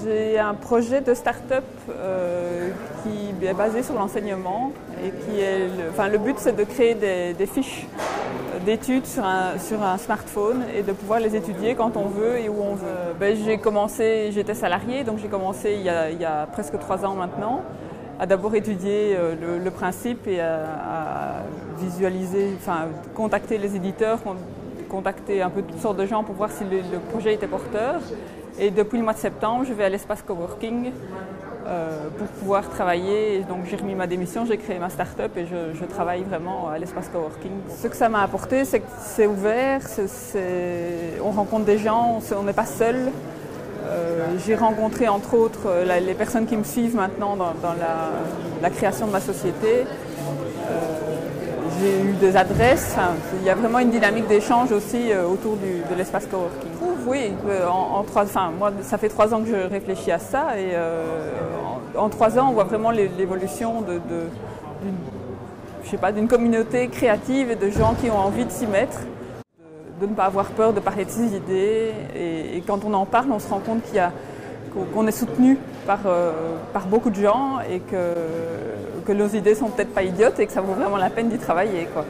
J'ai un projet de start-up qui est basé sur l'enseignement et qui est, le but c'est de créer des fiches d'études sur un smartphone et de pouvoir les étudier quand on veut et où on veut. J'étais salariée, donc j'ai commencé il y a presque 3 ans maintenant à d'abord étudier le principe et à visualiser, contacter les éditeurs, contacter un peu toutes sortes de gens pour voir si le projet était porteur. Et depuis le mois de septembre, je vais à l'espace coworking pour pouvoir travailler. Et donc j'ai remis ma démission, j'ai créé ma start-up et je travaille vraiment à l'espace coworking. Ce que ça m'a apporté, c'est que c'est ouvert, on rencontre des gens, on n'est pas seul. J'ai rencontré entre autres les personnes qui me suivent maintenant dans la création de ma société. J'ai eu des adresses, il y a vraiment une dynamique d'échange aussi autour de l'espace coworking. Oui, moi ça fait 3 ans que je réfléchis à ça et en 3 ans on voit vraiment l'évolution d'une communauté créative et de gens qui ont envie de s'y mettre, de ne pas avoir peur de parler de ses idées et quand on en parle on se rend compte qu'on est soutenu par beaucoup de gens et que nos idées sont peut-être pas idiotes et que ça vaut vraiment la peine d'y travailler, quoi.